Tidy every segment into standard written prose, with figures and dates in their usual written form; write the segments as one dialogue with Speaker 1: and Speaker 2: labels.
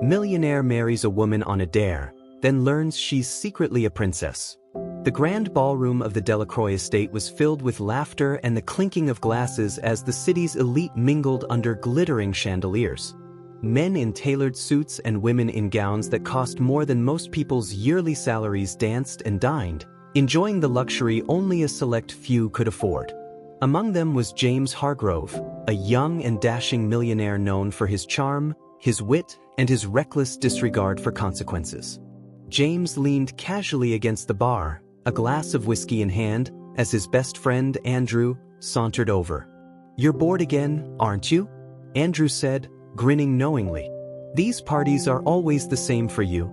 Speaker 1: Millionaire marries a woman on a dare, then learns she's secretly a princess. The grand ballroom of the Delacroix estate was filled with laughter and the clinking of glasses as the city's elite mingled under glittering chandeliers. Men in tailored suits and women in gowns that cost more than most people's yearly salaries danced and dined, enjoying the luxury only a select few could afford. Among them was James Hargrove, a young and dashing millionaire known for his charm, his wit, and his reckless disregard for consequences. James leaned casually against the bar, a glass of whiskey in hand, as his best friend, Andrew, sauntered over. "You're bored again, aren't you?" Andrew said, grinning knowingly. "These parties are always the same for you."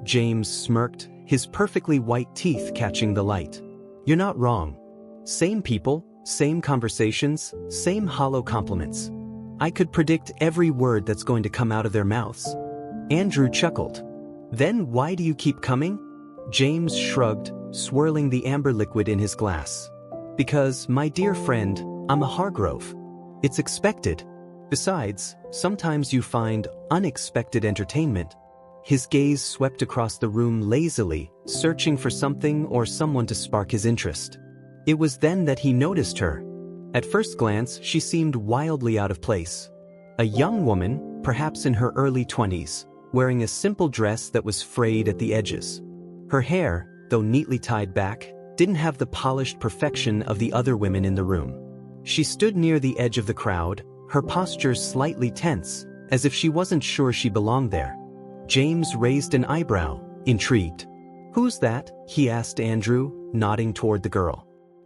Speaker 1: James smirked, his perfectly white teeth catching the light. "You're not wrong. Same people, same conversations, same hollow compliments. I could predict every word that's going to come out of their mouths." Andrew chuckled. "Then why do you keep coming?" James shrugged, swirling the amber liquid in his glass. "Because, my dear friend, I'm a Hargrove. It's expected. Besides, sometimes you find unexpected entertainment." His gaze swept across the room lazily, searching for something or someone to spark his interest. It was then that he noticed her. At first glance, she seemed wildly out of place. A young woman, perhaps in her early 20s, wearing a simple dress that was frayed at the edges. Her hair, though neatly tied back, didn't have the polished perfection of the other women in the room. She stood near the edge of the crowd, her posture slightly tense, as if she wasn't sure she belonged there. James raised an eyebrow, intrigued. "Who's that?" he asked Andrew, nodding toward the girl.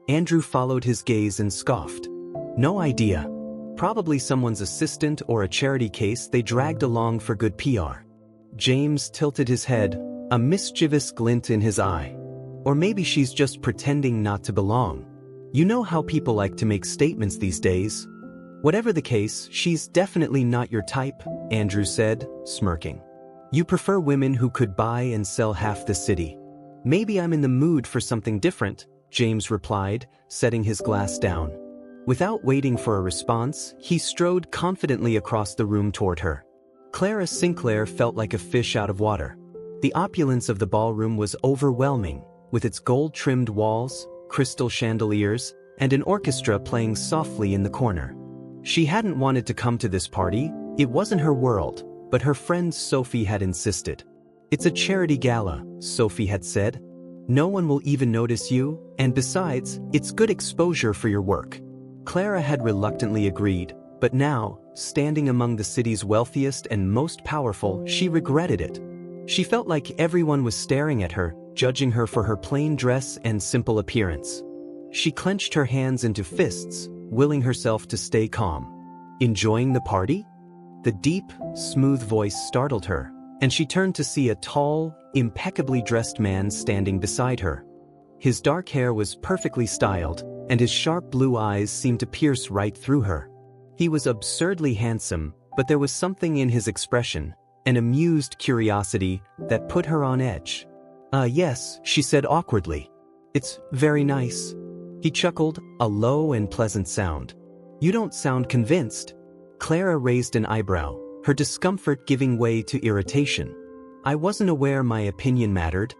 Speaker 1: Andrew followed his gaze and scoffed. "No idea. Probably someone's assistant or a charity case they dragged along for good PR." James tilted his head, a mischievous glint in his eye. "Or maybe she's just pretending not to belong. You know how people like to make statements these days." "Whatever the case, she's definitely not your type," Andrew said, smirking. "You prefer women who could buy and sell half the city." "Maybe I'm in the mood for something different," James replied, setting his glass down. Without waiting for a response, he strode confidently across the room toward her. Clara Sinclair felt like a fish out of water. The opulence of the ballroom was overwhelming, with its gold-trimmed walls, crystal chandeliers, and an orchestra playing softly in the corner. She hadn't wanted to come to this party, it wasn't her world, but her friend Sophie had insisted. "It's a charity gala," Sophie had said. "No one will even notice you, and besides, it's good exposure for your work." Clara had reluctantly agreed, but now, standing among the city's wealthiest and most powerful, she regretted it. She felt like everyone was staring at her, judging her for her plain dress and simple appearance. She clenched her hands into fists, willing herself to stay calm. "Enjoying the party?" The deep, smooth voice startled her, and she turned to see a tall, impeccably dressed man standing beside her. His dark hair was perfectly styled, and his sharp blue eyes seemed to pierce right through her. He was absurdly handsome, but there was something in his expression, an amused curiosity, that put her on edge. Yes," she said awkwardly. "It's very nice." He chuckled, a low and pleasant sound. "You don't sound convinced." Clara raised an eyebrow, her discomfort giving way to irritation. "I wasn't aware my opinion mattered."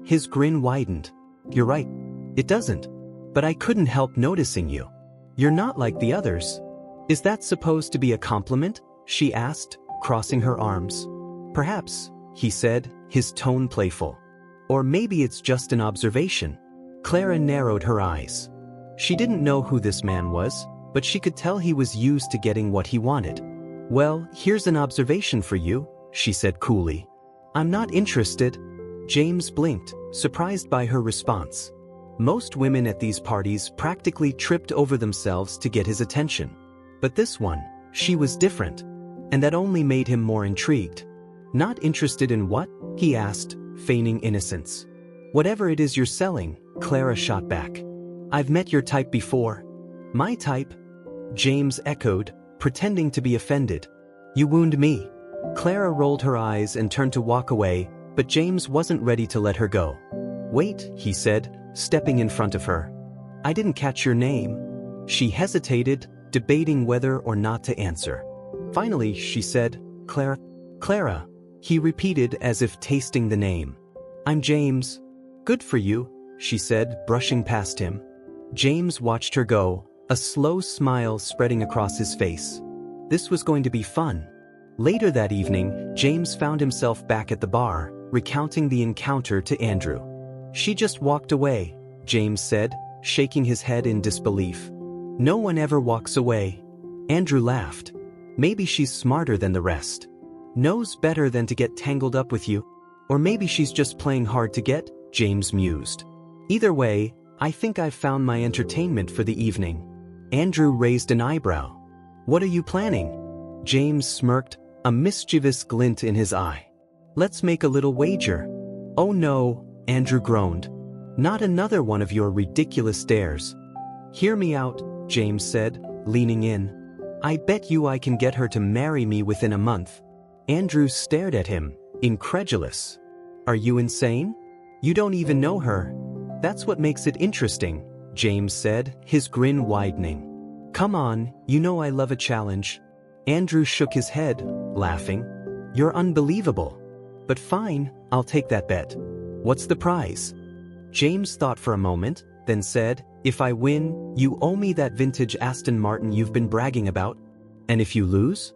Speaker 1: His grin widened. "You're right. It doesn't. But I couldn't help noticing you. You're not like the others." "Is that supposed to be a compliment?" she asked, crossing her arms. "Perhaps," he said, his tone playful. "Or maybe it's just an observation." Clara narrowed her eyes. She didn't know who this man was, but she could tell he was used to getting what he wanted. "Well, here's an observation for you," she said coolly. "I'm not interested." James blinked, surprised by her response. Most women at these parties practically tripped over themselves to get his attention. But this one, she was different. And that only made him more intrigued. "Not interested in what?" he asked, feigning innocence. "Whatever it is you're selling," Clara shot back. "I've met your type before." "My type?" James echoed, pretending to be offended. "You wound me." Clara rolled her eyes and turned to walk away, but James wasn't ready to let her go. "Wait," he said, stepping in front of her. "I didn't catch your name." She hesitated, debating whether or not to answer. Finally, she said, Clara, He repeated as if tasting the name. "I'm James." "Good for you," she said, brushing past him. James watched her go, a slow smile spreading across his face. This was going to be fun. Later that evening, James found himself back at the bar, recounting the encounter to Andrew. "She just walked away," James said, shaking his head in disbelief. "No one ever walks away." Andrew laughed. "Maybe she's smarter than the rest. Knows better than to get tangled up with you. Or maybe she's just playing hard to get," James mused. "Either way, I think I've found my entertainment for the evening." Andrew raised an eyebrow. "What are you planning?" James smirked, a mischievous glint in his eye. "Let's make a little wager." "Oh no," Andrew groaned. "Not another one of your ridiculous dares." "Hear me out," James said, leaning in. "I bet you I can get her to marry me within a month." Andrew stared at him, incredulous. "Are you insane? You don't even know her." "That's what makes it interesting," James said, his grin widening. "Come on, you know I love a challenge." Andrew shook his head, laughing. "You're unbelievable. But fine, I'll take that bet. What's the prize?" James thought for a moment, then said, "If I win, you owe me that vintage Aston Martin you've been bragging about. And if you lose?"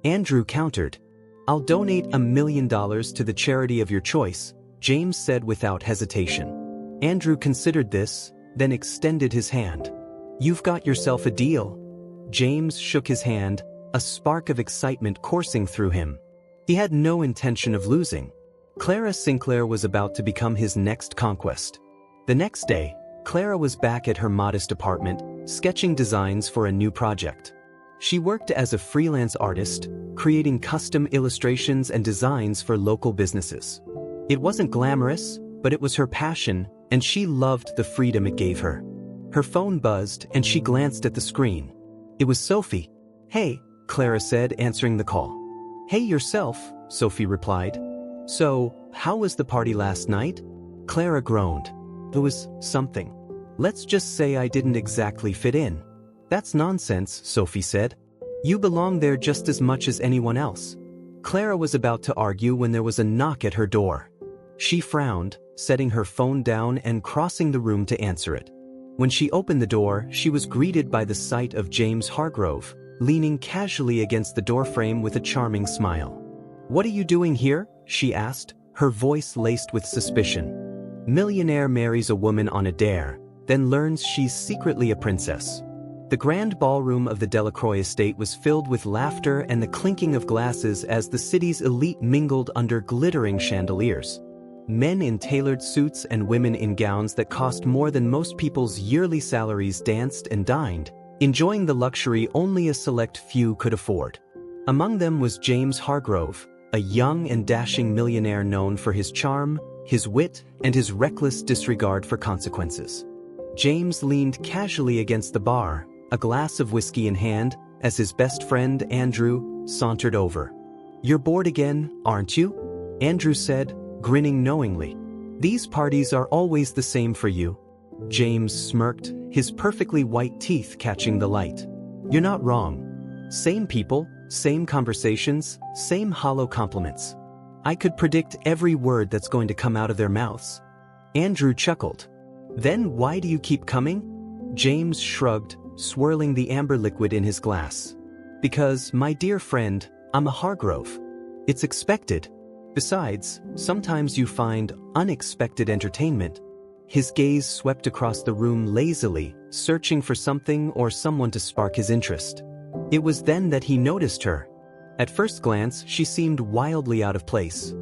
Speaker 1: Andrew countered. "I'll donate $1 million to the charity of your choice," James said without hesitation. Andrew considered this, then extended his hand. "You've got yourself a deal." James shook his hand, a spark of excitement coursing through him. He had no intention of losing. Clara Sinclair was about to become his next conquest. The next day, Clara was back at her modest apartment, sketching designs for a new project. She worked as a freelance artist, creating custom illustrations and designs for local businesses. It wasn't glamorous, but it was her passion, and she loved the freedom it gave her. Her phone buzzed, and she glanced at the screen. It was Sophie. "Hey," Clara said, answering the call. "Hey yourself," Sophie replied. "So, how was the party last night?" Clara groaned. "It was something. Let's just say I didn't exactly fit in." "That's nonsense," Sophie said. "You belong there just as much as anyone else." Clara was about to argue when there was a knock at her door. She frowned, setting her phone down and crossing the room to answer it. When she opened the door, she was greeted by the sight of James Hargrove, leaning casually against the doorframe with a charming smile. "What are you doing here?" she asked, her voice laced with suspicion. Millionaire marries a woman on a dare, then learns she's secretly a princess. The grand ballroom of the Delacroix estate was filled with laughter and the clinking of glasses as the city's elite mingled under glittering chandeliers. Men in tailored suits and women in gowns that cost more than most people's yearly salaries danced and dined, enjoying the luxury only a select few could afford. Among them was James Hargrove, a young and dashing millionaire known for his charm, his wit, and his reckless disregard for consequences. James leaned casually against the bar, a glass of whiskey in hand, as his best friend, Andrew, sauntered over. "You're bored again, aren't you?" Andrew said, grinning knowingly. "These parties are always the same for you." James smirked, his perfectly white teeth catching the light. "You're not wrong. Same people, same conversations, same hollow compliments. I could predict every word that's going to come out of their mouths." Andrew chuckled. "Then why do you keep coming?" James shrugged, swirling the amber liquid in his glass. "Because, my dear friend, I'm a Hargrove. It's expected. Besides, sometimes you find unexpected entertainment." His gaze swept across the room lazily, searching for something or someone to spark his interest. It was then that he noticed her. At first glance, she seemed wildly out of place.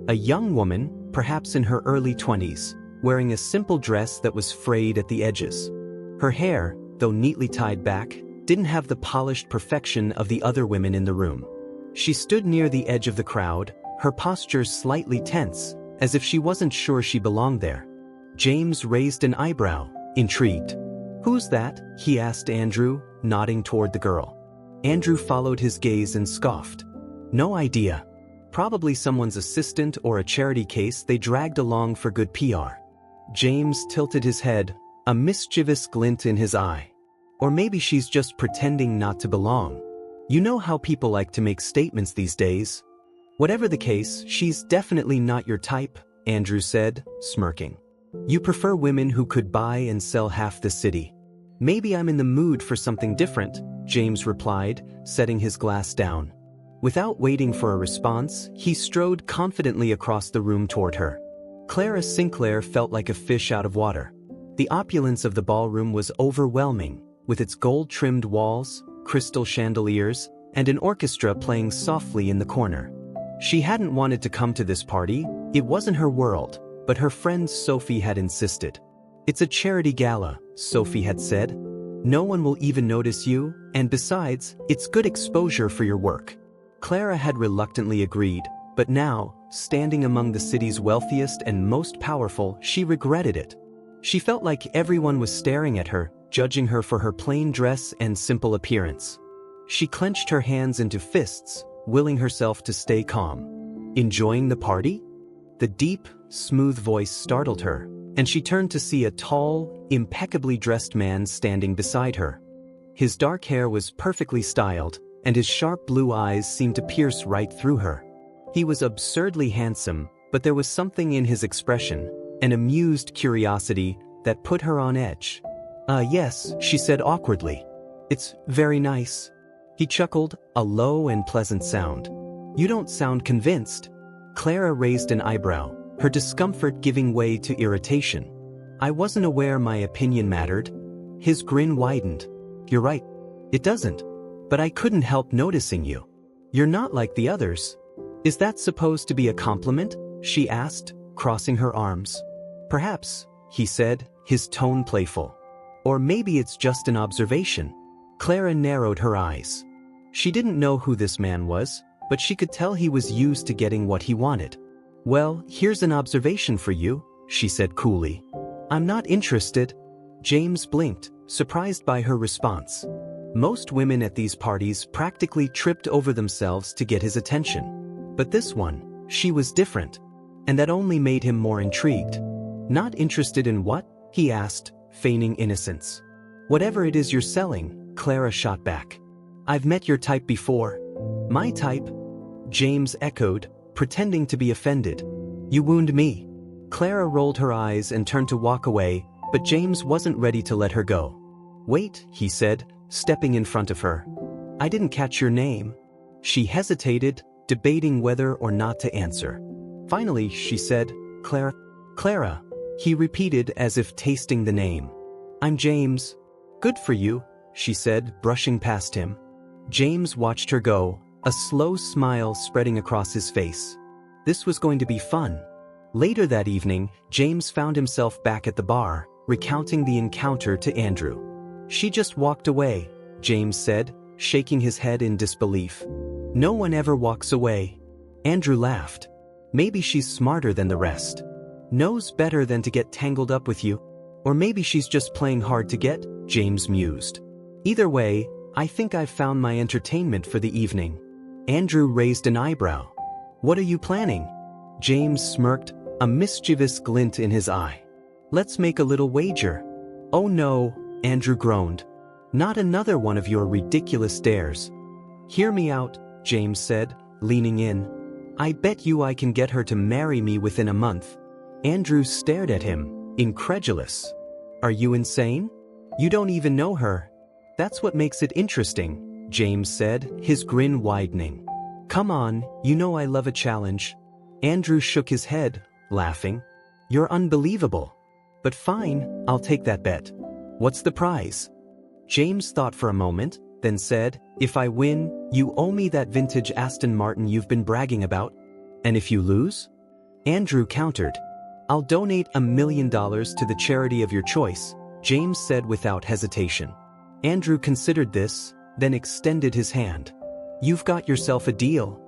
Speaker 1: A young woman, perhaps in her early 20s, wearing a simple dress that was frayed at the edges. Her hair, though neatly tied back, didn't have the polished perfection of the other women in the room. She stood near the edge of the crowd, her posture slightly tense, as if she wasn't sure she belonged there. James raised an eyebrow, intrigued. "Who's that?" he asked Andrew, nodding toward the girl. Andrew followed his gaze and scoffed. "No idea. Probably someone's assistant or a charity case they dragged along for good PR." James tilted his head, a mischievous glint in his eye. "Or maybe she's just pretending not to belong. You know how people like to make statements these days." Whatever the case, she's definitely not your type, Andrew said, smirking. You prefer women who could buy and sell half the city. Maybe I'm in the mood for something different, James replied, setting his glass down. Without waiting for a response, he strode confidently across the room toward her. Clara Sinclair felt like a fish out of water. The opulence of the ballroom was overwhelming, with its gold-trimmed walls, crystal chandeliers, and an orchestra playing softly in the corner. She hadn't wanted to come to this party, it wasn't her world, but her friend Sophie had insisted. It's a charity gala, Sophie had said. No one will even notice you, and besides, it's good exposure for your work. Clara had reluctantly agreed, but now, standing among the city's wealthiest and most powerful, she regretted it. She felt like everyone was staring at her, judging her for her plain dress and simple appearance. She clenched her hands into fists, willing herself to stay calm. Enjoying the party? The deep, smooth voice startled her, and she turned to see a tall, impeccably dressed man standing beside her. His dark hair was perfectly styled, and his sharp blue eyes seemed to pierce right through her. He was absurdly handsome, but there was something in his expression, an amused curiosity, that put her on edge. Yes, she said awkwardly. It's very nice. He chuckled, a low and pleasant sound. You don't sound convinced. Clara raised an eyebrow, her discomfort giving way to irritation. I wasn't aware my opinion mattered. His grin widened. You're right. It doesn't. But I couldn't help noticing you. You're not like the others. Is that supposed to be a compliment? She asked, crossing her arms. Perhaps, he said, his tone playful. Or maybe it's just an observation. Clara narrowed her eyes. She didn't know who this man was, but she could tell he was used to getting what he wanted. Well, here's an observation for you, she said coolly. I'm not interested. James blinked, surprised by her response. Most women at these parties practically tripped over themselves to get his attention. But this one, she was different. And that only made him more intrigued. Not interested in what? He asked, feigning innocence. Whatever it is you're selling, Clara shot back. I've met your type before. My type? James echoed, pretending to be offended. You wound me. Clara rolled her eyes and turned to walk away, but James wasn't ready to let her go. Wait, he said, stepping in front of her. I didn't catch your name. She hesitated, debating whether or not to answer. Finally, she said, Clara. Clara, he repeated as if tasting the name. I'm James. Good for you, she said, brushing past him. James watched her go, a slow smile spreading across his face. This was going to be fun. Later that evening, James found himself back at the bar, recounting the encounter to Andrew. She just walked away, James said, shaking his head in disbelief. No one ever walks away. Andrew laughed. Maybe she's smarter than the rest. Knows better than to get tangled up with you. Or maybe she's just playing hard to get, James mused. Either way, I think I've found my entertainment for the evening. Andrew raised an eyebrow. What are you planning? James smirked, a mischievous glint in his eye. Let's make a little wager. Oh no, Andrew groaned. Not another one of your ridiculous dares. Hear me out, James said, leaning in. I bet you I can get her to marry me within a month. Andrew stared at him, incredulous. Are you insane? You don't even know her. That's what makes it interesting, James said, his grin widening. Come on, you know I love a challenge. Andrew shook his head, laughing. You're unbelievable. But fine, I'll take that bet. What's the prize? James thought for a moment, then said, if I win, you owe me that vintage Aston Martin you've been bragging about. And if you lose? Andrew countered. I'll donate $1 million to the charity of your choice, James said without hesitation. Andrew considered this, then extended his hand. You've got yourself a deal.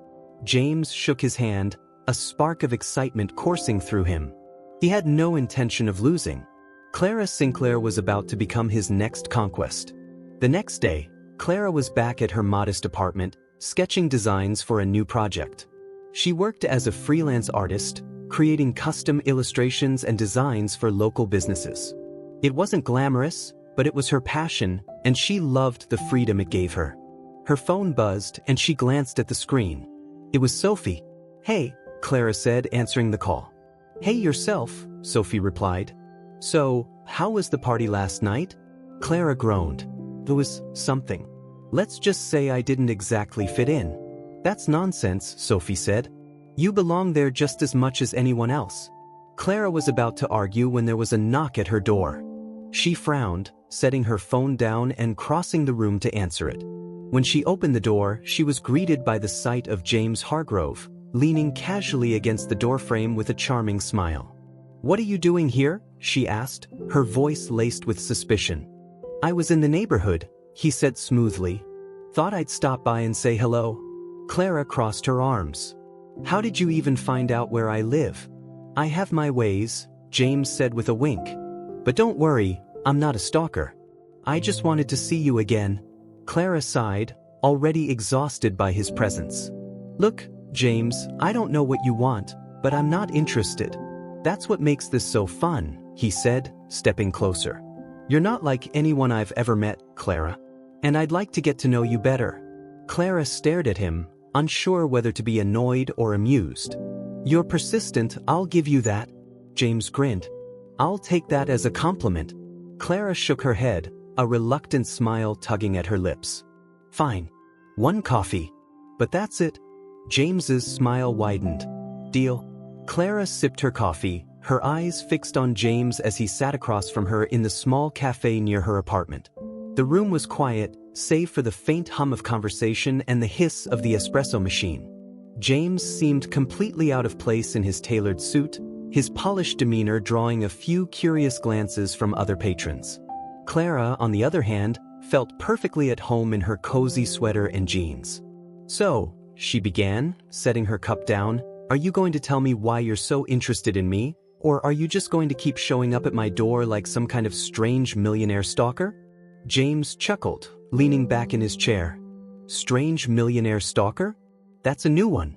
Speaker 1: James shook his hand, a spark of excitement coursing through him. He had no intention of losing. Clara Sinclair was about to become his next conquest. The next day, Clara was back at her modest apartment, sketching designs for a new project. She worked as a freelance artist, creating custom illustrations and designs for local businesses. It wasn't glamorous, but it was her passion, and she loved the freedom it gave her. Her phone buzzed and she glanced at the screen. It was Sophie. Hey, Clara said, answering the call. Hey yourself, Sophie replied. So, how was the party last night? Clara groaned. There was something. Let's just say I didn't exactly fit in. That's nonsense, Sophie said. You belong there just as much as anyone else. Clara was about to argue when there was a knock at her door. She frowned, setting her phone down and crossing the room to answer it. When she opened the door, she was greeted by the sight of James Hargrove, leaning casually against the doorframe with a charming smile. What are you doing here? She asked, her voice laced with suspicion. I was in the neighborhood, he said smoothly. Thought I'd stop by and say hello. Clara crossed her arms. How did you even find out where I live? I have my ways, James said with a wink. But don't worry, I'm not a stalker. I just wanted to see you again. Clara sighed, already exhausted by his presence. Look, James, I don't know what you want, but I'm not interested. That's what makes this so fun, he said, stepping closer. You're not like anyone I've ever met, Clara. And I'd like to get to know you better. Clara stared at him, unsure whether to be annoyed or amused. You're persistent, I'll give you that. James grinned. I'll take that as a compliment. Clara shook her head, a reluctant smile tugging at her lips. Fine. 1 coffee. But that's it. James's smile widened. Deal. Clara sipped her coffee, her eyes fixed on James as he sat across from her in the small cafe near her apartment. The room was quiet, save for the faint hum of conversation and the hiss of the espresso machine. James seemed completely out of place in his tailored suit, his polished demeanor drawing a few curious glances from other patrons. Clara, on the other hand, felt perfectly at home in her cozy sweater and jeans. So, she began, setting her cup down, are you going to tell me why you're so interested in me, or are you just going to keep showing up at my door like some kind of strange millionaire stalker? James chuckled, leaning back in his chair. Strange millionaire stalker? That's a new one.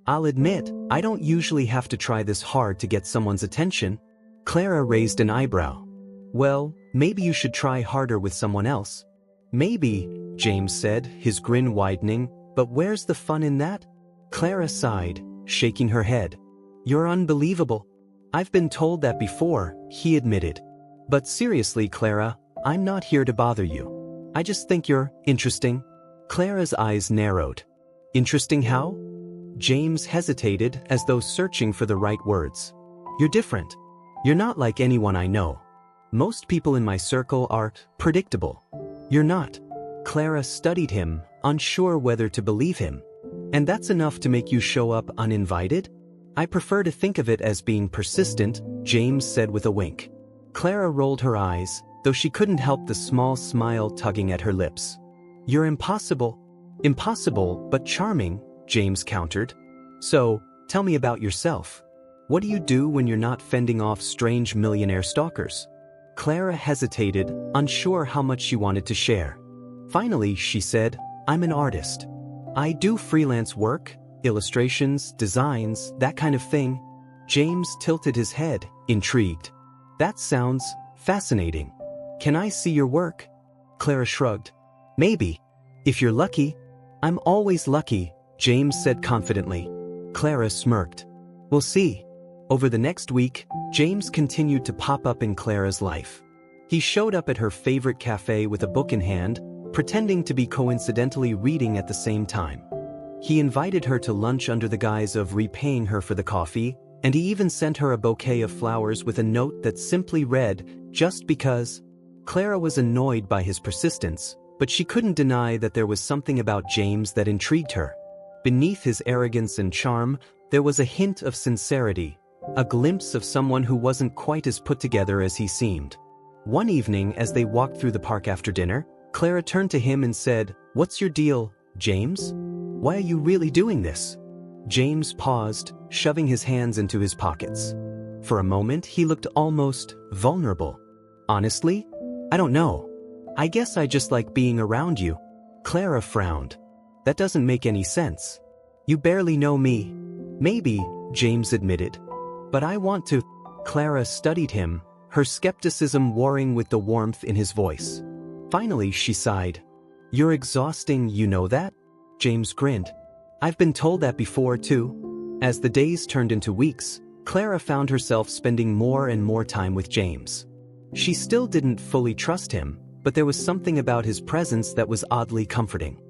Speaker 1: I'll admit, I don't usually have to try this hard to get someone's attention. Clara raised an eyebrow. Well, maybe you should try harder with someone else. Maybe, James said, his grin widening, but where's the fun in that? Clara sighed, shaking her head. You're unbelievable. I've been told that before, he admitted. But seriously, Clara, I'm not here to bother you. I just think you're interesting. Clara's eyes narrowed. Interesting how? James hesitated as though searching for the right words. You're different. You're not like anyone I know. Most people in my circle are predictable. You're not. Clara studied him, unsure whether to believe him. And that's enough to make you show up uninvited? I prefer to think of it as being persistent, James said with a wink. Clara rolled her eyes, though she couldn't help the small smile tugging at her lips. You're impossible. Impossible, but charming, James countered. So, tell me about yourself. What do you do when you're not fending off strange millionaire stalkers? Clara hesitated, unsure how much she wanted to share. Finally, she said, I'm an artist. I do freelance work, illustrations, designs, that kind of thing. James tilted his head, intrigued. That sounds fascinating. Can I see your work? Clara shrugged. Maybe. If you're lucky. I'm always lucky, James said confidently. Clara smirked. We'll see. Over the next week, James continued to pop up in Clara's life. He showed up at her favorite cafe with a book in hand, pretending to be coincidentally reading at the same time. He invited her to lunch under the guise of repaying her for the coffee, and he even sent her a bouquet of flowers with a note that simply read, just because. Clara was annoyed by his persistence, but she couldn't deny that there was something about James that intrigued her. Beneath his arrogance and charm, there was a hint of sincerity, a glimpse of someone who wasn't quite as put together as he seemed. One evening, as they walked through the park after dinner, Clara turned to him and said, What's your deal, James? Why are you really doing this? James paused, shoving his hands into his pockets. For a moment, he looked almost vulnerable. Honestly? I don't know. I guess I just like being around you. Clara frowned. That doesn't make any sense. You barely know me. Maybe, James admitted. But I want to. Clara studied him, her skepticism warring with the warmth in his voice. Finally, she sighed. You're exhausting, you know that? James grinned. I've been told that before, too. As the days turned into weeks, Clara found herself spending more and more time with James. She still didn't fully trust him, but there was something about his presence that was oddly comforting.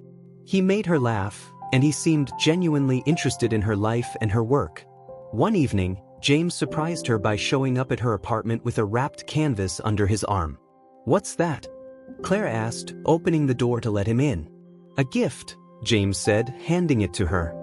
Speaker 1: He made her laugh, and he seemed genuinely interested in her life and her work. One evening, James surprised her by showing up at her apartment with a wrapped canvas under his arm. "What's that?" Clara asked, opening the door to let him in. "A gift," James said, handing it to her.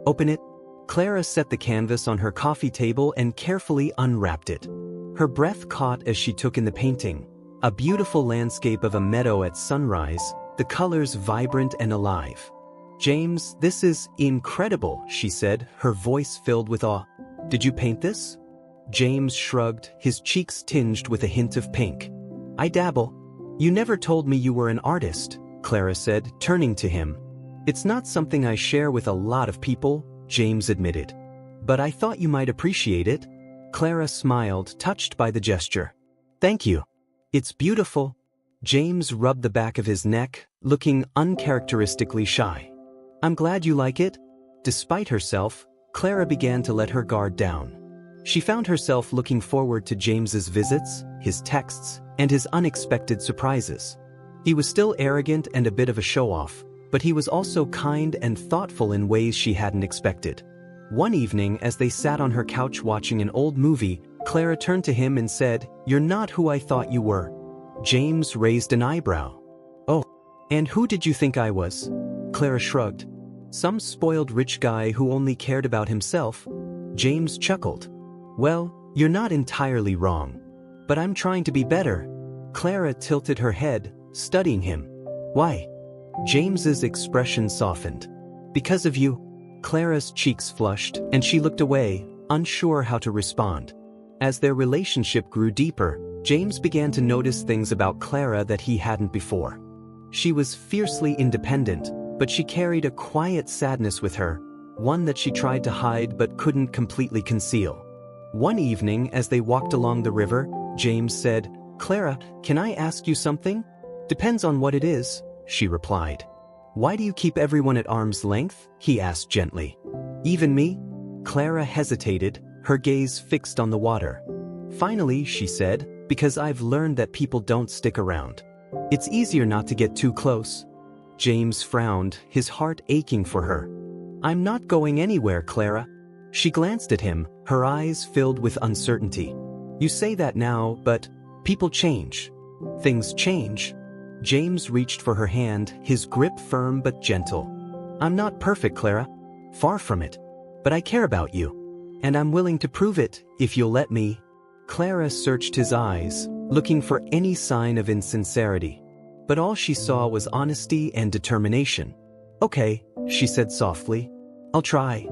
Speaker 1: "Open it." Clara set the canvas on her coffee table and carefully unwrapped it. Her breath caught as she took in the painting, a beautiful landscape of a meadow at sunrise, the colors vibrant and alive. "James, this is incredible," she said, her voice filled with awe. "Did you paint this?" James shrugged, his cheeks tinged with a hint of pink. "I dabble." "You never told me you were an artist," Clara said, turning to him. "It's not something I share with a lot of people," James admitted. "But I thought you might appreciate it." Clara smiled, touched by the gesture. "Thank you. It's beautiful." James rubbed the back of his neck, looking uncharacteristically shy. "I'm glad you like it." Despite herself, Clara began to let her guard down. She found herself looking forward to James's visits, his texts, and his unexpected surprises. He was still arrogant and a bit of a show-off, but he was also kind and thoughtful in ways she hadn't expected. One evening, as they sat on her couch watching an old movie, Clara turned to him and said, "You're not who I thought you were." James raised an eyebrow. "Oh, and who did you think I was?" Clara shrugged. "Some spoiled rich guy who only cared about himself." James chuckled. "Well, you're not entirely wrong. But I'm trying to be better." Clara tilted her head, studying him. "Why?" James's expression softened. "Because of you." Clara's cheeks flushed, and she looked away, unsure how to respond. As their relationship grew deeper, James began to notice things about Clara that he hadn't before. She was fiercely independent, but she carried a quiet sadness with her, one that she tried to hide but couldn't completely conceal. One evening, as they walked along the river, James said, "Clara, can I ask you something?" "Depends on what it is," she replied. "Why do you keep everyone at arm's length?" he asked gently. "Even me?" Clara hesitated, her gaze fixed on the water. Finally, she said, "Because I've learned that people don't stick around. It's easier not to get too close." James frowned, his heart aching for her. "I'm not going anywhere, Clara." She glanced at him, her eyes filled with uncertainty. "You say that now, but people change. Things change." James reached for her hand, his grip firm but gentle. "I'm not perfect, Clara. Far from it. But I care about you. And I'm willing to prove it, if you'll let me." Clara searched his eyes, looking for any sign of insincerity. But all she saw was honesty and determination. "Okay," she said softly. "I'll try."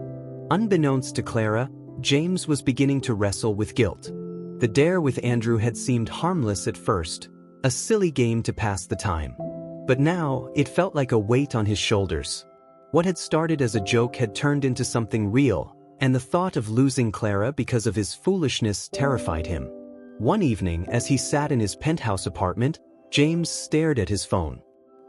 Speaker 1: Unbeknownst to Clara, James was beginning to wrestle with guilt. The dare with Andrew had seemed harmless at first, a silly game to pass the time. But now, it felt like a weight on his shoulders. What had started as a joke had turned into something real, and the thought of losing Clara because of his foolishness terrified him. One evening, as he sat in his penthouse apartment, James stared at his phone.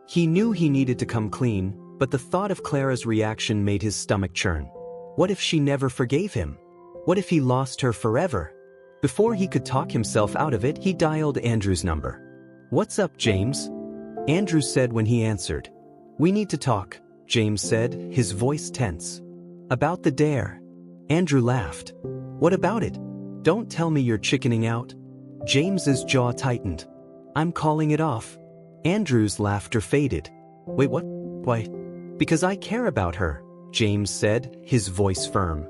Speaker 1: He knew he needed to come clean, but the thought of Clara's reaction made his stomach churn. What if she never forgave him? What if he lost her forever? Before he could talk himself out of it, he dialed Andrew's number. "What's up, James?" Andrew said when he answered. "We need to talk," James said, his voice tense. "About the dare." Andrew laughed. "What about it? Don't tell me you're chickening out." James's jaw tightened. "I'm calling it off." Andrew's laughter faded. "Wait, what? Why?" "Because I care about her," James said, his voice firm.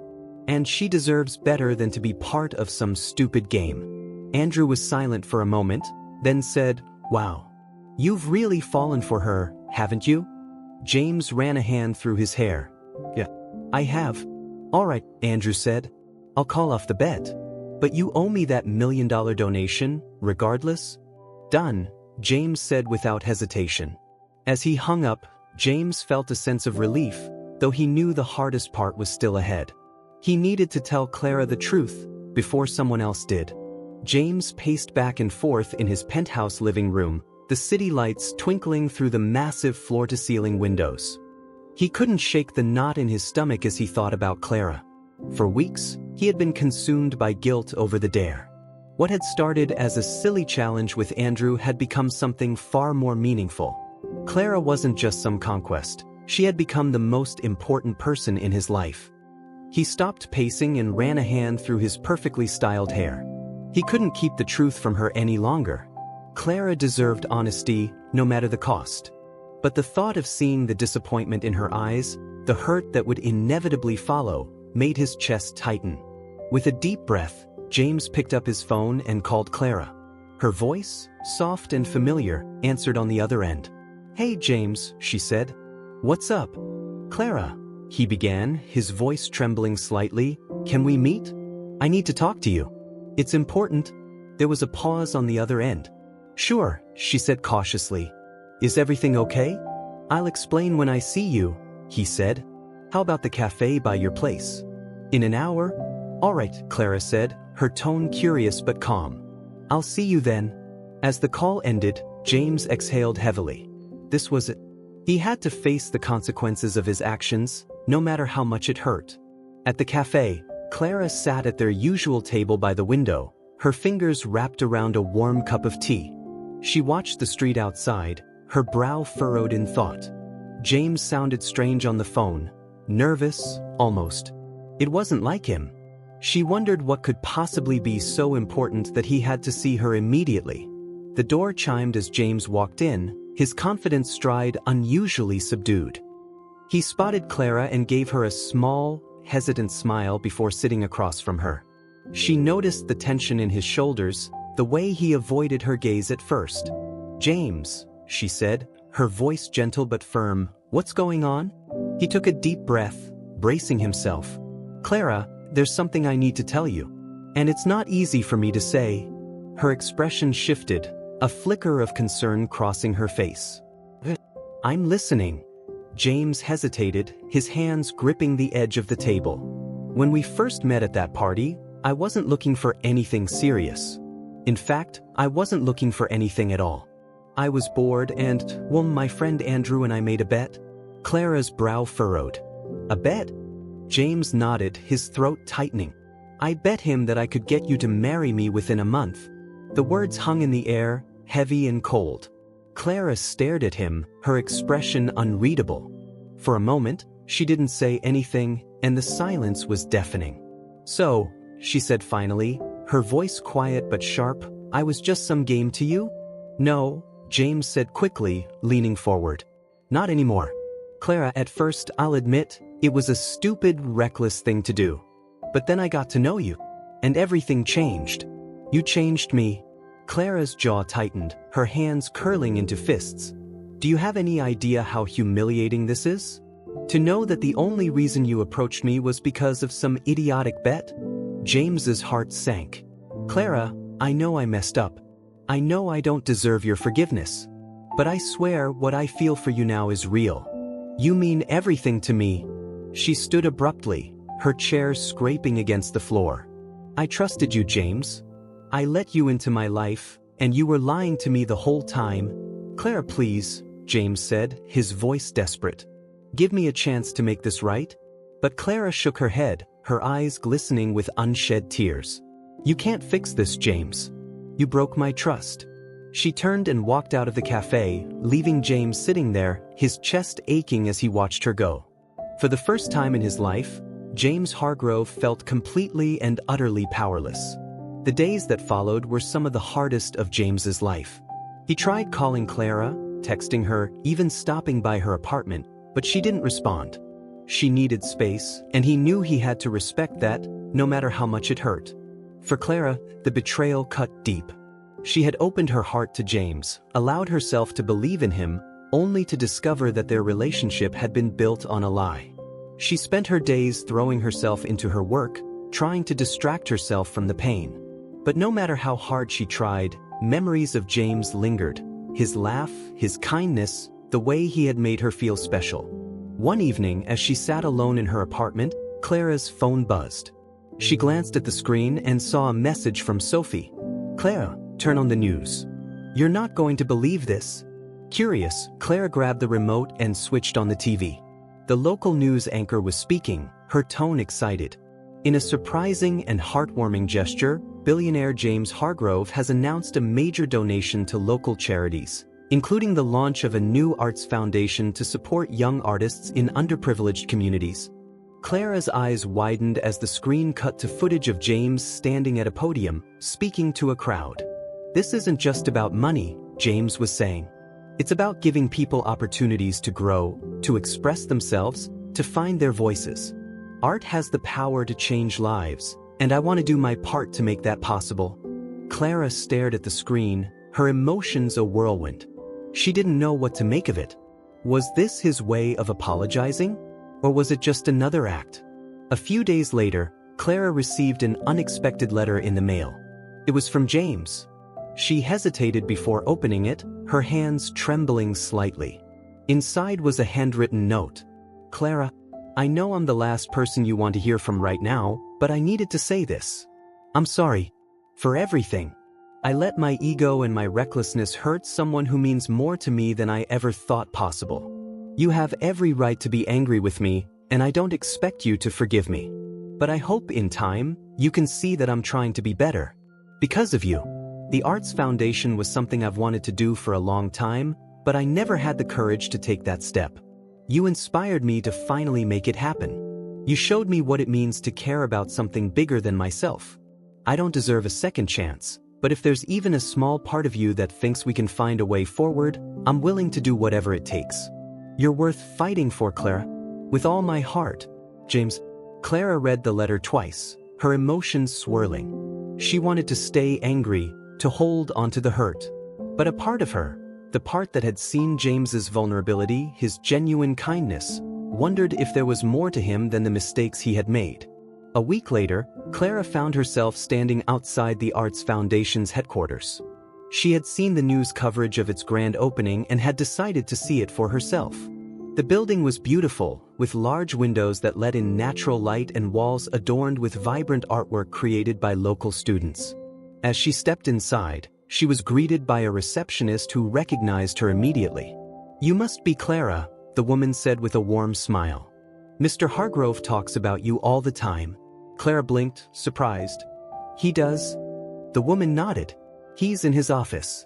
Speaker 1: "And she deserves better than to be part of some stupid game." Andrew was silent for a moment, then said, "Wow. You've really fallen for her, haven't you?" James ran a hand through his hair. "Yeah, I have." "All right," Andrew said. "I'll call off the bet. But you owe me that $1 million donation, regardless?" "Done," James said without hesitation. As he hung up, James felt a sense of relief, though he knew the hardest part was still ahead. He needed to tell Clara the truth before someone else did. James paced back and forth in his penthouse living room, the city lights twinkling through the massive floor-to-ceiling windows. He couldn't shake the knot in his stomach as he thought about Clara. For weeks, he had been consumed by guilt over the dare. What had started as a silly challenge with Andrew had become something far more meaningful. Clara wasn't just some conquest. She had become the most important person in his life. He stopped pacing and ran a hand through his perfectly styled hair. He couldn't keep the truth from her any longer. Clara deserved honesty, no matter the cost. But the thought of seeing the disappointment in her eyes, the hurt that would inevitably follow, made his chest tighten. With a deep breath, James picked up his phone and called Clara. Her voice, soft and familiar, answered on the other end. "Hey James," she said. "What's up?" "Clara," he began, his voice trembling slightly, "can we meet? I need to talk to you. It's important." There was a pause on the other end. "Sure," she said cautiously. "Is everything okay?" "I'll explain when I see you," he said. "How about the cafe by your place?" "In an hour?" "All right," Clara said, her tone curious but calm. "I'll see you then." As the call ended, James exhaled heavily. This was it. He had to face the consequences of his actions, no matter how much it hurt. At the cafe, Clara sat at their usual table by the window, her fingers wrapped around a warm cup of tea. She watched the street outside, her brow furrowed in thought. James sounded strange on the phone, nervous, almost. It wasn't like him. She wondered what could possibly be so important that he had to see her immediately. The door chimed as James walked in, his confident stride unusually subdued. He spotted Clara and gave her a small, hesitant smile before sitting across from her. She noticed the tension in his shoulders, the way he avoided her gaze at first. "James," she said, her voice gentle but firm, "what's going on?" He took a deep breath, bracing himself. "Clara, there's something I need to tell you. And it's not easy for me to say." Her expression shifted, a flicker of concern crossing her face. "I'm listening." James hesitated, his hands gripping the edge of the table. "When we first met at that party, I wasn't looking for anything serious. In fact, I wasn't looking for anything at all. I was bored and, well, my friend Andrew and I made a bet." Clara's brow furrowed. "A bet?" James nodded, his throat tightening. "I bet him that I could get you to marry me within a month." The words hung in the air, heavy and cold. Clara stared at him, her expression unreadable. For a moment, she didn't say anything, and the silence was deafening. "So," she said finally, her voice quiet but sharp, "I was just some game to you?" "No," James said quickly, leaning forward. "Not anymore. Clara, at first, I'll admit, it was a stupid, reckless thing to do. But then I got to know you. And everything changed. You changed me." Clara's jaw tightened, her hands curling into fists. "Do you have any idea how humiliating this is? To know that the only reason you approached me was because of some idiotic bet?" James's heart sank. "Clara, I know I messed up. I know I don't deserve your forgiveness. But I swear what I feel for you now is real. You mean everything to me." She stood abruptly, her chair scraping against the floor. "I trusted you, James. I let you into my life, and you were lying to me the whole time." "Clara, please," James said, his voice desperate. "Give me a chance to make this right." But Clara shook her head, her eyes glistening with unshed tears. "You can't fix this, James. You broke my trust." She turned and walked out of the cafe, leaving James sitting there, his chest aching as he watched her go. For the first time in his life, James Hargrove felt completely and utterly powerless. The days that followed were some of the hardest of James's life. He tried calling Clara, texting her, even stopping by her apartment, but she didn't respond. She needed space, and he knew he had to respect that, no matter how much it hurt. For Clara, the betrayal cut deep. She had opened her heart to James, allowed herself to believe in him, only to discover that their relationship had been built on a lie. She spent her days throwing herself into her work, trying to distract herself from the pain. But no matter how hard she tried, memories of James lingered. His laugh, his kindness, the way he had made her feel special. One evening, as she sat alone in her apartment, Clara's phone buzzed. She glanced at the screen and saw a message from Sophie. "Clara, turn on the news. You're not going to believe this." Curious, Clara grabbed the remote and switched on the TV. The local news anchor was speaking, her tone excited. In a surprising and heartwarming gesture, billionaire James Hargrove has announced a major donation to local charities, including the launch of a new arts foundation to support young artists in underprivileged communities. Clara's eyes widened as the screen cut to footage of James standing at a podium, speaking to a crowd. "This isn't just about money," James was saying. "It's about giving people opportunities to grow, to express themselves, to find their voices. Art has the power to change lives, and I want to do my part to make that possible." Clara stared at the screen, her emotions a whirlwind. She didn't know what to make of it. Was this his way of apologizing? Or was it just another act? A few days later, Clara received an unexpected letter in the mail. It was from James. She hesitated before opening it, her hands trembling slightly. Inside was a handwritten note. "Clara, I know I'm the last person you want to hear from right now, but I needed to say this. I'm sorry. For everything. I let my ego and my recklessness hurt someone who means more to me than I ever thought possible. You have every right to be angry with me, and I don't expect you to forgive me. But I hope in time, you can see that I'm trying to be better. Because of you. The Arts Foundation was something I've wanted to do for a long time, but I never had the courage to take that step. You inspired me to finally make it happen. You showed me what it means to care about something bigger than myself. I don't deserve a second chance, but if there's even a small part of you that thinks we can find a way forward, I'm willing to do whatever it takes. You're worth fighting for, Clara. With all my heart, James." Clara read the letter twice, her emotions swirling. She wanted to stay angry, to hold onto the hurt. But a part of her, the part that had seen James's vulnerability, his genuine kindness, wondered if there was more to him than the mistakes he had made. A week later, Clara found herself standing outside the Arts Foundation's headquarters. She had seen the news coverage of its grand opening and had decided to see it for herself. The building was beautiful, with large windows that let in natural light and walls adorned with vibrant artwork created by local students. As she stepped inside, she was greeted by a receptionist who recognized her immediately. "You must be Clara," the woman said with a warm smile. "Mr. Hargrove talks about you all the time." Clara blinked, surprised. "He does?" The woman nodded. "He's in his office.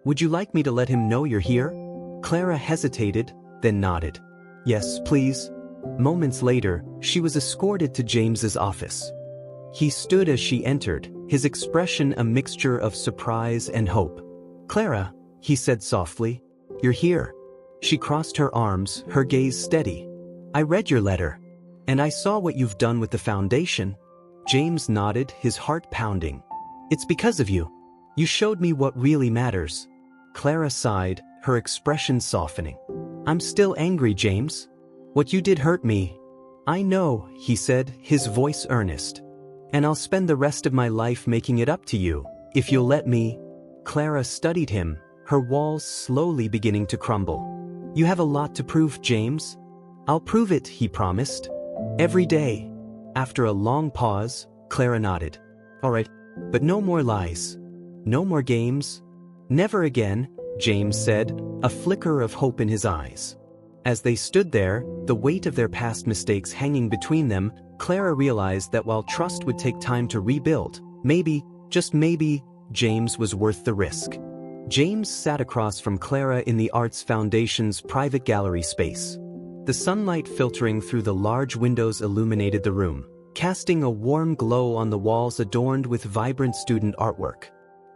Speaker 1: Would you like me to let him know you're here?" Clara hesitated, then nodded. "Yes, please." Moments later, she was escorted to James's office. He stood as she entered, his expression a mixture of surprise and hope. "Clara," he said softly, "you're here." She crossed her arms, her gaze steady. "I read your letter. And I saw what you've done with the foundation." James nodded, his heart pounding. "It's because of you. You showed me what really matters." Clara sighed, her expression softening. "I'm still angry, James. What you did hurt me." "I know," he said, his voice earnest. "And I'll spend the rest of my life making it up to you, if you'll let me." Clara studied him, her walls slowly beginning to crumble. "You have a lot to prove, James." "I'll prove it," he promised. "Every day." After a long pause, Clara nodded. "All right, but no more lies. No more games." "Never again," James said, a flicker of hope in his eyes. As they stood there, the weight of their past mistakes hanging between them, Clara realized that while trust would take time to rebuild, maybe, just maybe, James was worth the risk. James sat across from Clara in the Arts Foundation's private gallery space. The sunlight filtering through the large windows illuminated the room, casting a warm glow on the walls adorned with vibrant student artwork.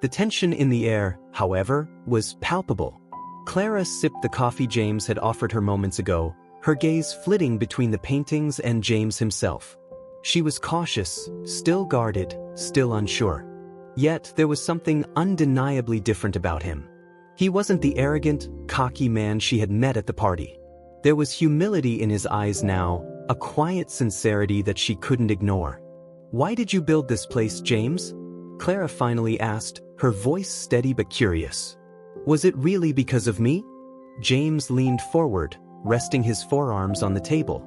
Speaker 1: The tension in the air, however, was palpable. Clara sipped the coffee James had offered her moments ago, her gaze flitting between the paintings and James himself. She was cautious, still guarded, still unsure. Yet there was something undeniably different about him. He wasn't the arrogant, cocky man she had met at the party. There was humility in his eyes now, a quiet sincerity that she couldn't ignore. "Why did you build this place, James?" Clara finally asked, her voice steady but curious. "Was it really because of me?" James leaned forward, resting his forearms on the table.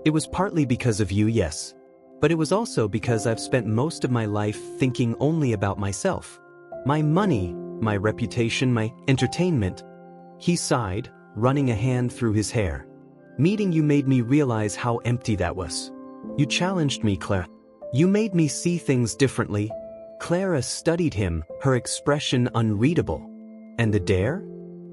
Speaker 1: "It was partly because of you, yes. But it was also because I've spent most of my life thinking only about myself. My money, my reputation, my entertainment." He sighed, running a hand through his hair. "Meeting you made me realize how empty that was. You challenged me, Claire. You made me see things differently. Clara studied him, her expression unreadable. And the dare?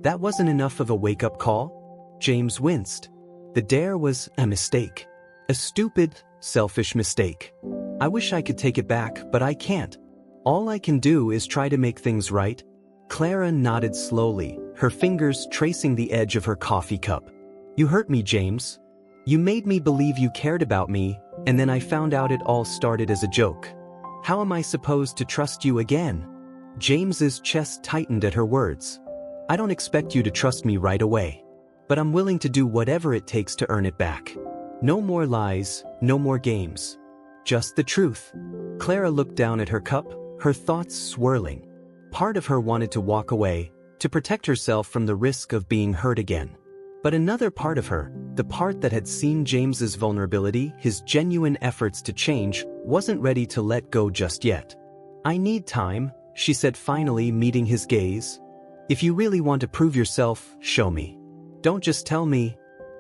Speaker 1: That wasn't enough of a wake-up call? James winced. The dare was a mistake. A stupid, selfish mistake. I wish I could take it back, but I can't. All I can do is try to make things right. Clara nodded slowly, her fingers tracing the edge of her coffee cup. You hurt me, James. You made me believe you cared about me, and then I found out it all started as a joke. How am I supposed to trust you again? James's chest tightened at her words. I don't expect you to trust me right away. But I'm willing to do whatever it takes to earn it back. No more lies, no more games. Just the truth. Clara looked down at her cup, her thoughts swirling. Part of her wanted to walk away, to protect herself from the risk of being hurt again. But another part of her, the part that had seen James's vulnerability, his genuine efforts to change, wasn't ready to let go just yet. I need time, she said finally, meeting his gaze. If you really want to prove yourself, show me. Don't just tell me.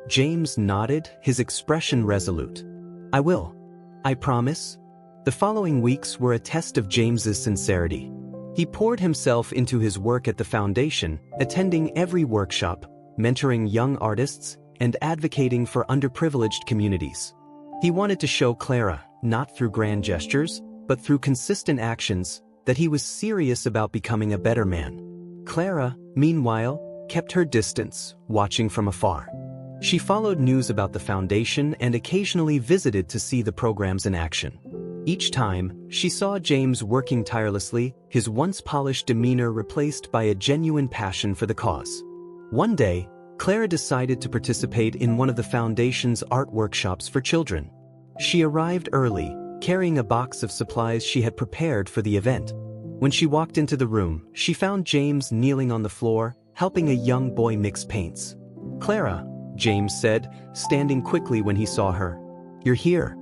Speaker 1: James nodded, his expression resolute. I will. I promise. The following weeks were a test of James's sincerity. He poured himself into his work at the foundation, attending every workshop, mentoring young artists, and advocating for underprivileged communities. He wanted to show Clara, not through grand gestures, but through consistent actions, that he was serious about becoming a better man. Clara, meanwhile, kept her distance, watching from afar. She followed news about the foundation and occasionally visited to see the programs in action. Each time, she saw James working tirelessly, his once polished demeanor replaced by a genuine passion for the cause. One day, Clara decided to participate in one of the foundation's art workshops for children. She arrived early, carrying a box of supplies she had prepared for the event. When she walked into the room, she found James kneeling on the floor, helping a young boy mix paints. Clara, James said, standing quickly when he saw her. You're here.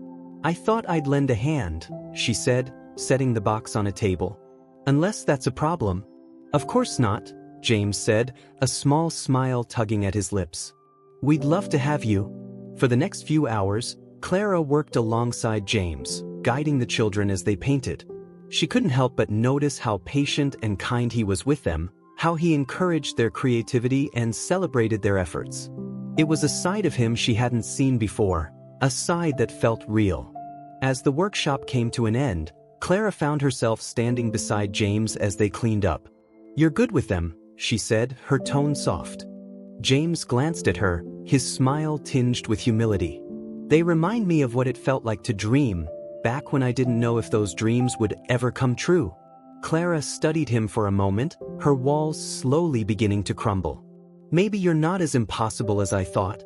Speaker 1: I thought I'd lend a hand, she said, setting the box on a table. Unless that's a problem. Of course not, James said, a small smile tugging at his lips. We'd love to have you. For the next few hours, Clara worked alongside James, guiding the children as they painted. She couldn't help but notice how patient and kind he was with them, how he encouraged their creativity and celebrated their efforts. It was a side of him she hadn't seen before, a side that felt real. As the workshop came to an end, Clara found herself standing beside James as they cleaned up. You're good with them, she said, her tone soft. James glanced at her, his smile tinged with humility. They remind me of what it felt like to dream, back when I didn't know if those dreams would ever come true. Clara studied him for a moment, her walls slowly beginning to crumble. Maybe you're not as impossible as I thought.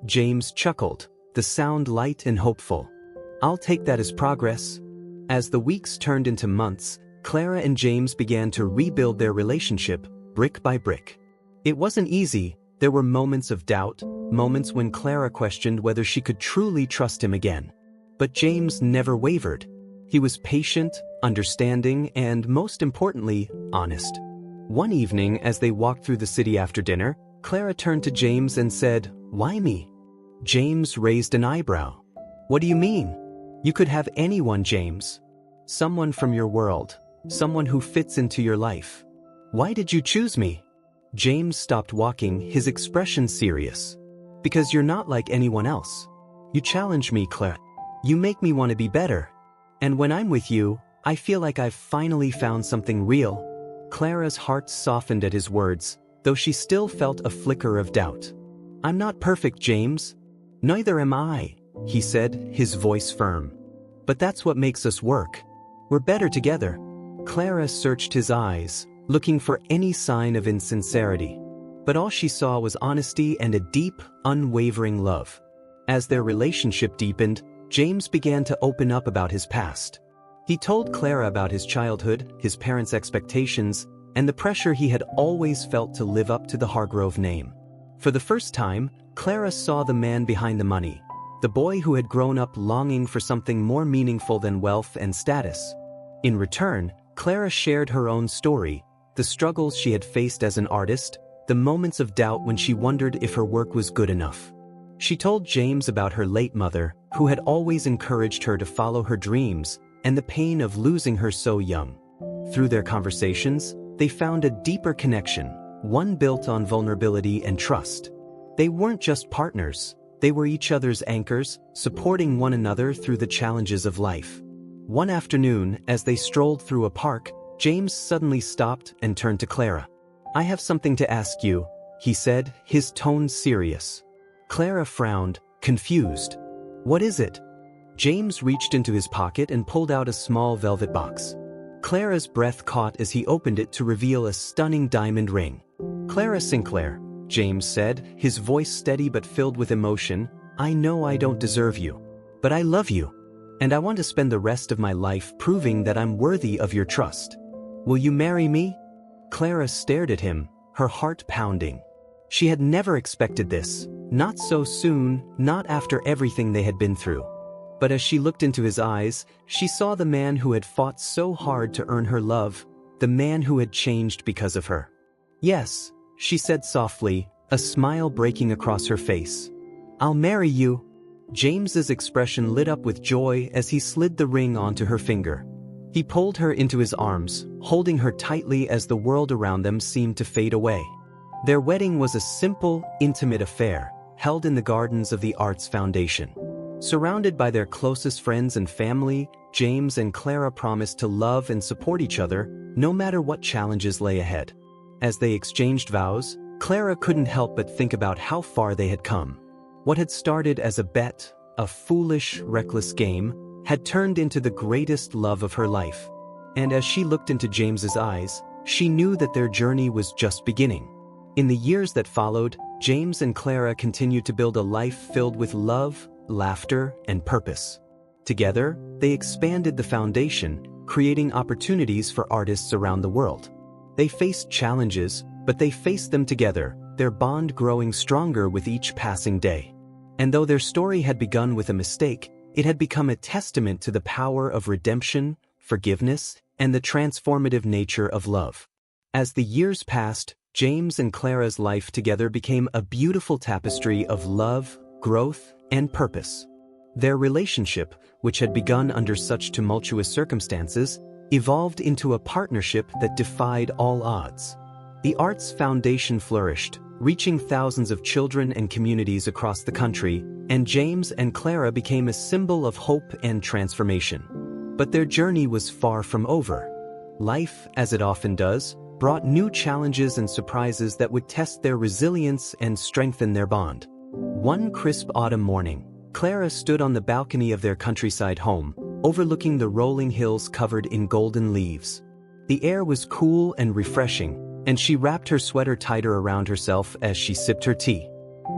Speaker 1: James chuckled, the sound light and hopeful. I'll take that as progress. As the weeks turned into months, Clara and James began to rebuild their relationship, brick by brick. It wasn't easy, there were moments of doubt, moments when Clara questioned whether she could truly trust him again. But James never wavered. He was patient, understanding, and most importantly, honest. One evening, as they walked through the city after dinner, Clara turned to James and said, "Why me?" James raised an eyebrow. "What do you mean? You could have anyone, James. Someone from your world, someone who fits into your life. Why did you choose me?" James stopped walking, his expression serious. "Because you're not like anyone else. You challenge me, Clara. You make me want to be better. And when I'm with you, I feel like I've finally found something real." Clara's heart softened at his words, though she still felt a flicker of doubt. "I'm not perfect, James. Neither am I," he said, his voice firm. "But that's what makes us work. We're better together." Clara searched his eyes, looking for any sign of insincerity. But all she saw was honesty and a deep, unwavering love. As their relationship deepened, James began to open up about his past. He told Clara about his childhood, his parents' expectations, and the pressure he had always felt to live up to the Hargrove name. For the first time, Clara saw the man behind the money, the boy who had grown up longing for something more meaningful than wealth and status. In return, Clara shared her own story, the struggles she had faced as an artist, the moments of doubt when she wondered if her work was good enough. She told James about her late mother, who had always encouraged her to follow her dreams, and the pain of losing her so young. Through their conversations, they found a deeper connection, one built on vulnerability and trust. They weren't just partners, they were each other's anchors, supporting one another through the challenges of life. One afternoon, as they strolled through a park, James suddenly stopped and turned to Clara. "I have something to ask you," he said, his tone serious. Clara frowned, confused. "What is it?" James reached into his pocket and pulled out a small velvet box. Clara's breath caught as he opened it to reveal a stunning diamond ring. "Clara Sinclair," James said, his voice steady but filled with emotion, "I know I don't deserve you. But I love you. And I want to spend the rest of my life proving that I'm worthy of your trust. Will you marry me?" Clara stared at him, her heart pounding. She had never expected this, not so soon, not after everything they had been through. But as she looked into his eyes, she saw the man who had fought so hard to earn her love, the man who had changed because of her. "Yes," she said softly, a smile breaking across her face. "I'll marry you." James's expression lit up with joy as he slid the ring onto her finger. He pulled her into his arms, holding her tightly as the world around them seemed to fade away. Their wedding was a simple, intimate affair, held in the gardens of the Arts Foundation. Surrounded by their closest friends and family, James and Clara promised to love and support each other, no matter what challenges lay ahead. As they exchanged vows, Clara couldn't help but think about how far they had come. What had started as a bet, a foolish, reckless game, had turned into the greatest love of her life. And as she looked into James's eyes, she knew that their journey was just beginning. In the years that followed, James and Clara continued to build a life filled with love, laughter, and purpose. Together, they expanded the foundation, creating opportunities for artists around the world. They faced challenges, but they faced them together, their bond growing stronger with each passing day. And though their story had begun with a mistake, it had become a testament to the power of redemption, forgiveness, and the transformative nature of love. As the years passed, James and Clara's life together became a beautiful tapestry of love, growth, and purpose. Their relationship, which had begun under such tumultuous circumstances, evolved into a partnership that defied all odds. The Arts Foundation flourished, reaching thousands of children and communities across the country, and James and Clara became a symbol of hope and transformation. But their journey was far from over. Life, as it often does, brought new challenges and surprises that would test their resilience and strengthen their bond. One crisp autumn morning, Clara stood on the balcony of their countryside home, overlooking the rolling hills covered in golden leaves. The air was cool and refreshing, and she wrapped her sweater tighter around herself as she sipped her tea.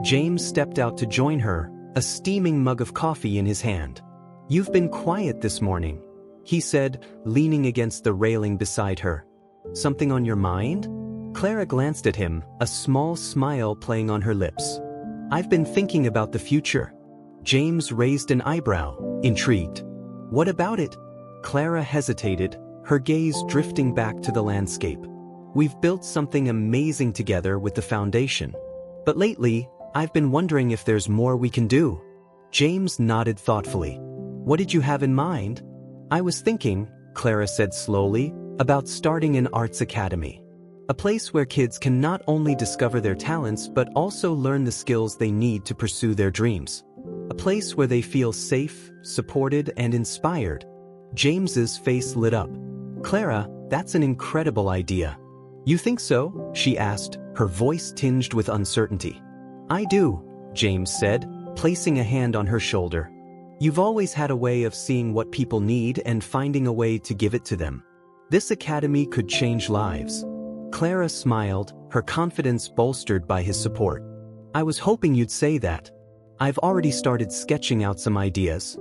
Speaker 1: James stepped out to join her, a steaming mug of coffee in his hand. "You've been quiet this morning," he said, leaning against the railing beside her. "Something on your mind?" Clara glanced at him, a small smile playing on her lips. "I've been thinking about the future." James raised an eyebrow, intrigued. "What about it?" Clara hesitated, her gaze drifting back to the landscape. "We've built something amazing together with the foundation. But lately, I've been wondering if there's more we can do." James nodded thoughtfully. "What did you have in mind?" "I was thinking," Clara said slowly, "about starting an arts academy. A place where kids can not only discover their talents but also learn the skills they need to pursue their dreams. A place where they feel safe, supported, and inspired." James's face lit up. "Clara, that's an incredible idea." "You think so?" she asked, her voice tinged with uncertainty. "I do," James said, placing a hand on her shoulder. "You've always had a way of seeing what people need and finding a way to give it to them. This academy could change lives." Clara smiled, her confidence bolstered by his support. "I was hoping you'd say that. I've already started sketching out some ideas."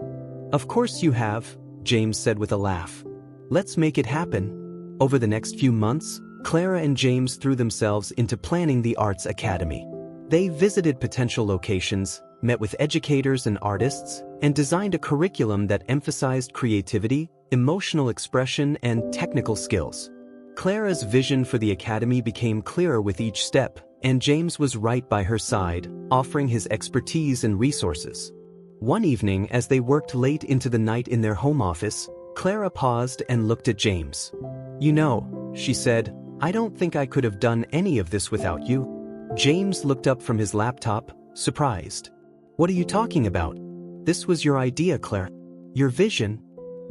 Speaker 1: "Of course you have," James said with a laugh. "Let's make it happen." Over the next few months, Clara and James threw themselves into planning the Arts Academy. They visited potential locations, met with educators and artists, and designed a curriculum that emphasized creativity, emotional expression, and technical skills. Clara's vision for the academy became clearer with each step, and James was right by her side, offering his expertise and resources. One evening, as they worked late into the night in their home office, Clara paused and looked at James. "You know," she said, "I don't think I could have done any of this without you." James looked up from his laptop, surprised. "What are you talking about? This was your idea, Clara. Your vision."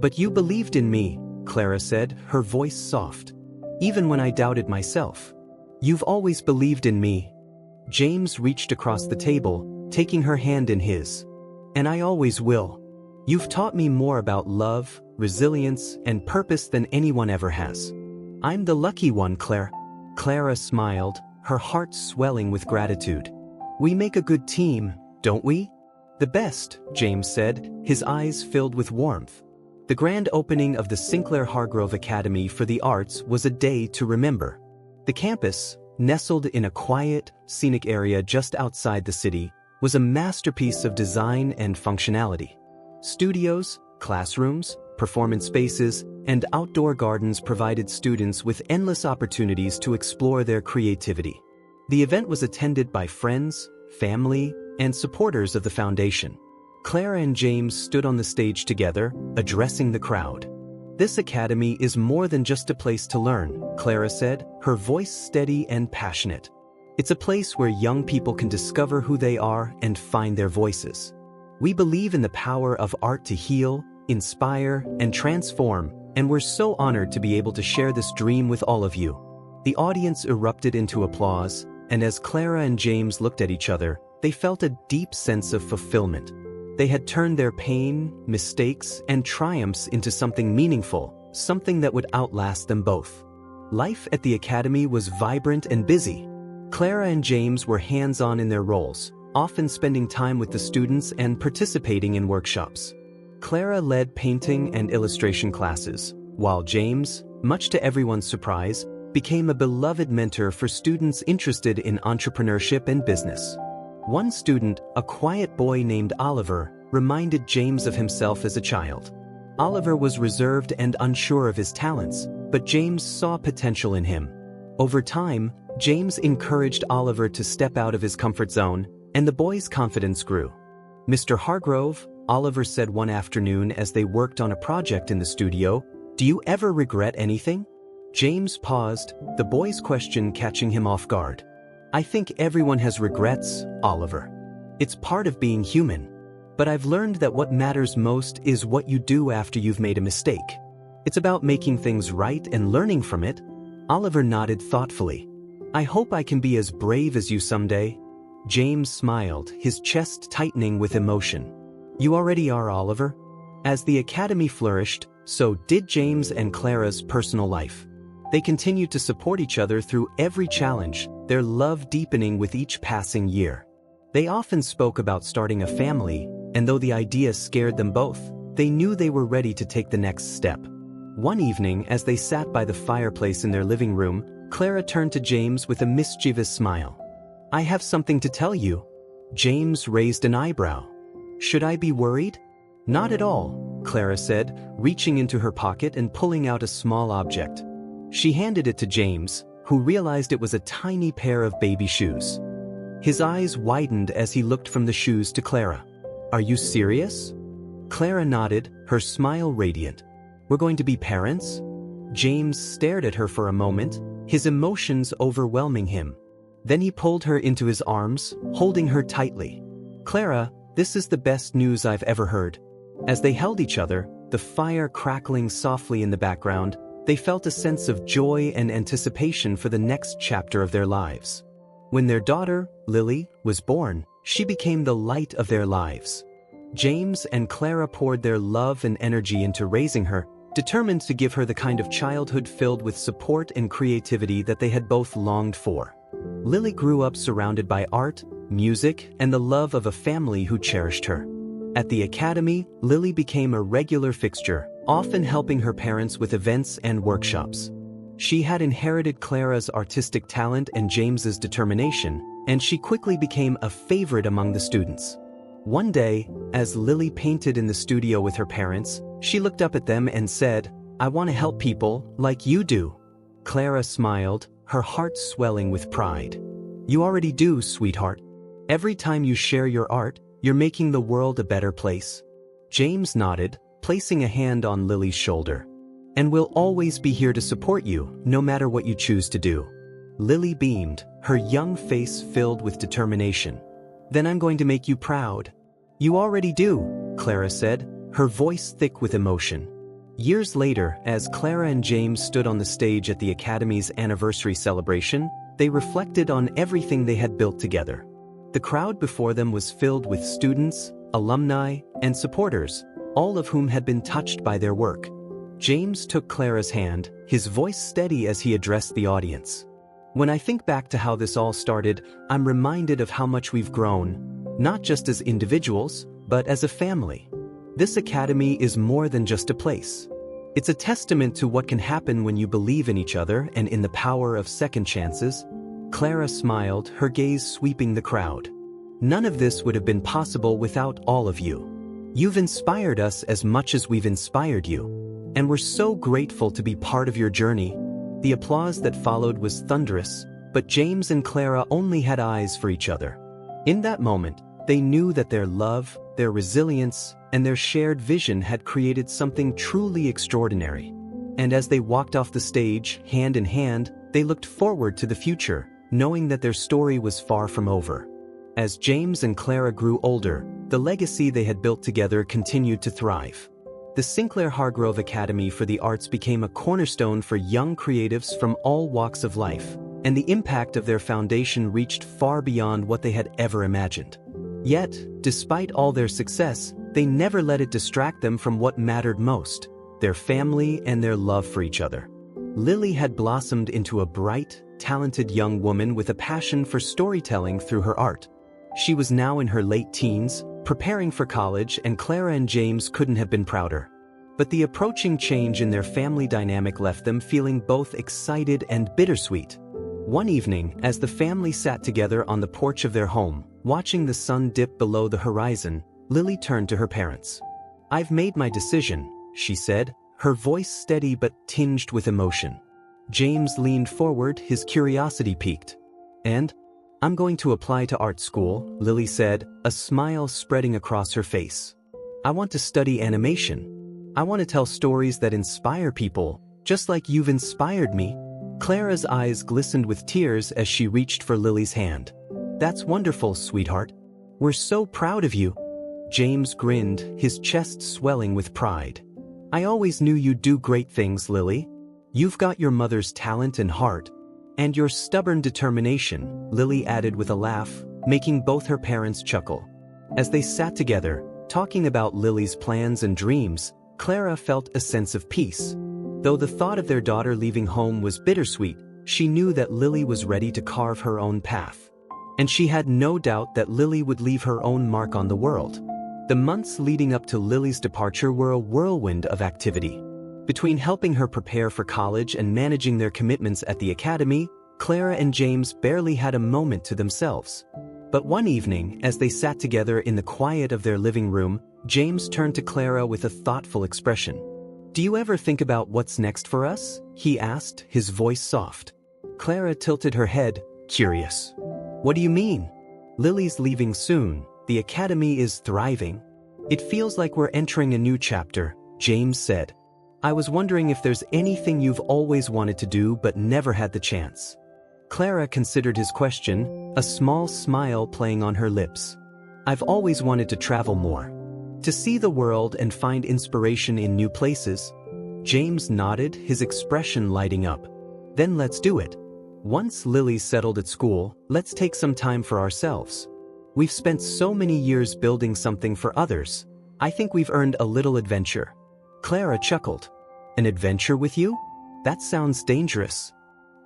Speaker 1: "But you believed in me," Clara said, her voice soft. "Even when I doubted myself. You've always believed in me." James reached across the table, taking her hand in his. "And I always will. You've taught me more about love, resilience, and purpose than anyone ever has. I'm the lucky one, Claire." Clara smiled, her heart swelling with gratitude. "We make a good team, don't we?" "The best," James said, his eyes filled with warmth. The grand opening of the Sinclair Hargrove Academy for the Arts was a day to remember. The campus, nestled in a quiet, scenic area just outside the city, was a masterpiece of design and functionality. Studios, classrooms, performance spaces, and outdoor gardens provided students with endless opportunities to explore their creativity. The event was attended by friends, family, and supporters of the foundation. Clara and James stood on the stage together, addressing the crowd. "This academy is more than just a place to learn," Clara said, her voice steady and passionate. "It's a place where young people can discover who they are and find their voices. We believe in the power of art to heal, inspire, and transform, and we're so honored to be able to share this dream with all of you." The audience erupted into applause, and as Clara and James looked at each other, they felt a deep sense of fulfillment. They had turned their pain, mistakes, and triumphs into something meaningful, something that would outlast them both. Life at the academy was vibrant and busy. Clara and James were hands-on in their roles, often spending time with the students and participating in workshops. Clara led painting and illustration classes, while James, much to everyone's surprise, became a beloved mentor for students interested in entrepreneurship and business. One student, a quiet boy named Oliver, reminded James of himself as a child. Oliver was reserved and unsure of his talents, but James saw potential in him. Over time, James encouraged Oliver to step out of his comfort zone, and the boy's confidence grew. "Mr. Hargrove," Oliver said one afternoon as they worked on a project in the studio, "do you ever regret anything?" James paused, the boy's question catching him off guard. "I think everyone has regrets, Oliver. It's part of being human. But I've learned that what matters most is what you do after you've made a mistake. It's about making things right and learning from it." Oliver nodded thoughtfully. "I hope I can be as brave as you someday." James smiled, his chest tightening with emotion. "You already are, Oliver." As the academy flourished, so did James and Clara's personal life. They continued to support each other through every challenge, their love deepening with each passing year. They often spoke about starting a family, and though the idea scared them both, they knew they were ready to take the next step. One evening, as they sat by the fireplace in their living room, Clara turned to James with a mischievous smile. "I have something to tell you." James raised an eyebrow. "Should I be worried?" "Not at all," Clara said, reaching into her pocket and pulling out a small object. She handed it to James, who realized it was a tiny pair of baby shoes. His eyes widened as he looked from the shoes to Clara. "Are you serious?" Clara nodded, her smile radiant. "We're going to be parents?" James stared at her for a moment, his emotions overwhelming him. Then he pulled her into his arms, holding her tightly. "Clara, this is the best news I've ever heard." As they held each other, the fire crackling softly in the background, they felt a sense of joy and anticipation for the next chapter of their lives. When their daughter, Lily, was born, she became the light of their lives. James and Clara poured their love and energy into raising her, determined to give her the kind of childhood filled with support and creativity that they had both longed for. Lily grew up surrounded by art, music, and the love of a family who cherished her. At the academy, Lily became a regular fixture, often helping her parents with events and workshops. She had inherited Clara's artistic talent and James's determination, and she quickly became a favorite among the students. One day, as Lily painted in the studio with her parents, she looked up at them and said, "I want to help people like you do." Clara smiled, her heart swelling with pride. "You already do, sweetheart. Every time you share your art, You're making the world a better place." James nodded, placing a hand on Lily's shoulder. "And we'll always be here to support you, no matter what you choose to do." Lily beamed, her young face filled with determination. "Then I'm going to make you proud." "You already do," Clara said, her voice thick with emotion. Years later, as Clara and James stood on the stage at the Academy's anniversary celebration, they reflected on everything they had built together. The crowd before them was filled with students, alumni, and supporters, all of whom had been touched by their work. James took Clara's hand, his voice steady as he addressed the audience. "When I think back to how this all started, I'm reminded of how much we've grown, not just as individuals, but as a family. This academy is more than just a place. It's a testament to what can happen when you believe in each other and in the power of second chances." Clara smiled, her gaze sweeping the crowd. "None of this would have been possible without all of you. You've inspired us as much as we've inspired you. And we're so grateful to be part of your journey." The applause that followed was thunderous, but James and Clara only had eyes for each other. In that moment, they knew that their love, their resilience, and their shared vision had created something truly extraordinary. And as they walked off the stage, hand in hand, they looked forward to the future, knowing that their story was far from over. As James and Clara grew older, the legacy they had built together continued to thrive. The Sinclair Hargrove Academy for the Arts became a cornerstone for young creatives from all walks of life, and the impact of their foundation reached far beyond what they had ever imagined. Yet, despite all their success, they never let it distract them from what mattered most: their family and their love for each other. Lily had blossomed into a bright, talented young woman with a passion for storytelling through her art. She was now in her late teens, preparing for college, and Clara and James couldn't have been prouder. But the approaching change in their family dynamic left them feeling both excited and bittersweet. One evening, as the family sat together on the porch of their home, watching the sun dip below the horizon, Lily turned to her parents. "I've made my decision," she said, her voice steady but tinged with emotion. James leaned forward, his curiosity piqued. "And? I'm going to apply to art school," Lily said, a smile spreading across her face. "I want to study animation. I want to tell stories that inspire people, just like you've inspired me." Clara's eyes glistened with tears as she reached for Lily's hand. "That's wonderful, sweetheart. We're so proud of you." James grinned, his chest swelling with pride. "I always knew you'd do great things, Lily. You've got your mother's talent and heart. And your stubborn determination," Lily added with a laugh, making both her parents chuckle. As they sat together, talking about Lily's plans and dreams, Clara felt a sense of peace. Though the thought of their daughter leaving home was bittersweet, she knew that Lily was ready to carve her own path. And she had no doubt that Lily would leave her own mark on the world. The months leading up to Lily's departure were a whirlwind of activity. Between helping her prepare for college and managing their commitments at the academy, Clara and James barely had a moment to themselves. But one evening, as they sat together in the quiet of their living room, James turned to Clara with a thoughtful expression. "Do you ever think about what's next for us?" he asked, his voice soft. Clara tilted her head, curious. "What do you mean?" "Lily's leaving soon. The academy is thriving. It feels like we're entering a new chapter," James said. "I was wondering if there's anything you've always wanted to do but never had the chance." Clara considered his question, a small smile playing on her lips. "I've always wanted to travel more. To see the world and find inspiration in new places." James nodded, his expression lighting up. "Then let's do it. Once Lily's settled at school, let's take some time for ourselves. We've spent so many years building something for others. I think we've earned a little adventure." Clara chuckled. "An adventure with you? That sounds dangerous."